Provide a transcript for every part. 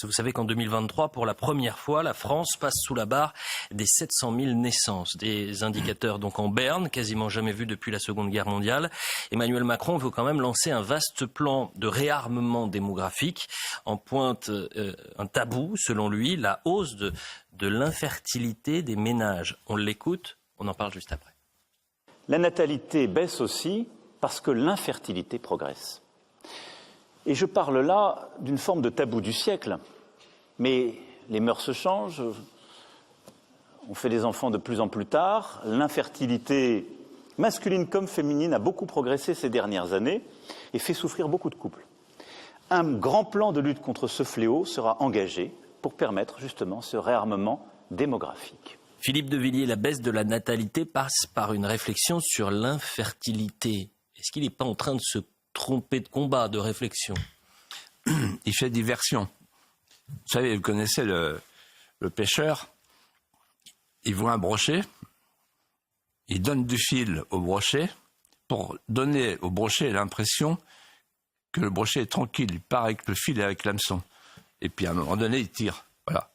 Vous savez qu'en 2023, pour la première fois, la France passe sous la barre des 700 000 naissances. Des indicateurs donc en berne, quasiment jamais vus depuis la Seconde Guerre mondiale. Emmanuel Macron veut quand même lancer un vaste plan de réarmement démographique. En pointe un tabou, selon lui, la hausse de l'infertilité des ménages. On l'écoute, on en parle juste après. La natalité baisse aussi parce que l'infertilité progresse. Et je parle là d'une forme de tabou du siècle. Mais les mœurs se changent, on fait des enfants de plus en plus tard, l'infertilité masculine comme féminine a beaucoup progressé ces dernières années et fait souffrir beaucoup de couples. Un grand plan de lutte contre ce fléau sera engagé pour permettre justement ce réarmement démographique. Philippe de Villiers, la baisse de la natalité passe par une réflexion sur l'infertilité. Est-ce qu'il n'est pas en train de se tromper de combat, de réflexion? Il fait diversion. Vous savez, vous connaissez le pêcheur, il voit un brochet, il donne du fil au brochet pour donner au brochet l'impression que le brochet est tranquille, il part avec le fil et avec l'hameçon. Et puis à un moment donné, il tire. Voilà.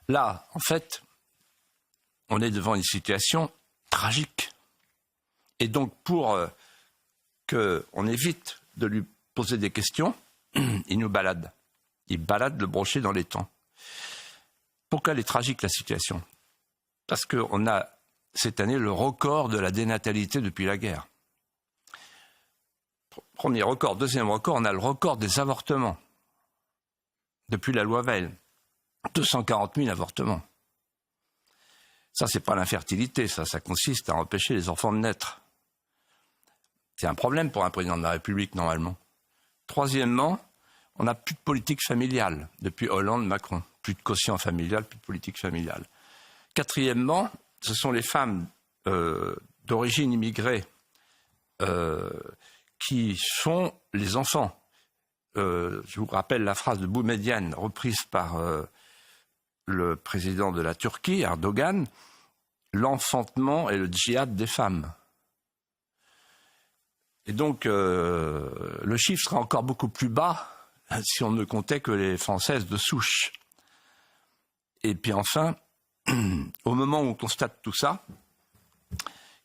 Là, en fait, on est devant une situation tragique. Et donc, pour qu'on évite de lui poser des questions, il nous balade. Il balade le brochet dans les temps. Pourquoi elle est tragique, la situation? Parce qu'on a, cette année, le record de la dénatalité depuis la guerre. Premier record. Deuxième record, on a le record des avortements. Depuis la loi Veil. 240 000 avortements. Ça, c'est pas l'infertilité, ça consiste à empêcher les enfants de naître. C'est un problème pour un président de la République, normalement. Troisièmement, on n'a plus de politique familiale depuis Hollande, Macron. Plus de quotient familial, plus de politique familiale. Quatrièmement, ce sont les femmes d'origine immigrée qui font les enfants. Je vous rappelle la phrase de Boumediene, reprise par le président de la Turquie, Erdogan, l'enfantement et le djihad des femmes. Et donc, le chiffre sera encore beaucoup plus bas si on ne comptait que les Françaises de souche. Et puis enfin, au moment où on constate tout ça,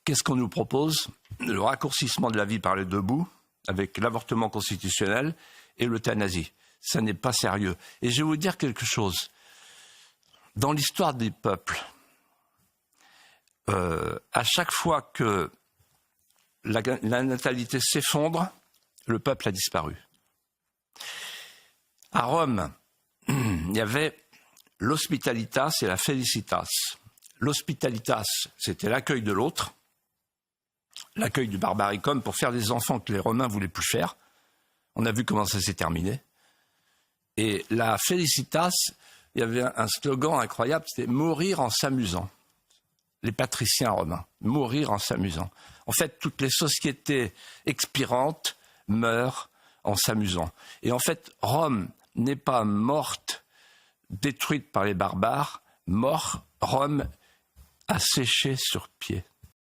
qu'est-ce qu'on nous propose? Le raccourcissement de la vie par les deux bouts, avec l'avortement constitutionnel et l'euthanasie. Ça n'est pas sérieux. Et je vais vous dire quelque chose. Dans l'histoire des peuples, à chaque fois que la natalité s'effondre, le peuple a disparu. À Rome, il y avait l'hospitalitas et la felicitas. L'hospitalitas, c'était l'accueil de l'autre, l'accueil du barbaricum pour faire des enfants que les Romains ne voulaient plus faire. On a vu comment ça s'est terminé. Et la felicitas, il y avait un slogan incroyable, c'était « mourir en s'amusant ». Les patriciens romains, mourir en s'amusant. En fait, toutes les sociétés expirantes meurent en s'amusant. Et en fait, Rome n'est pas morte, détruite par les barbares, Rome a séché sur pied.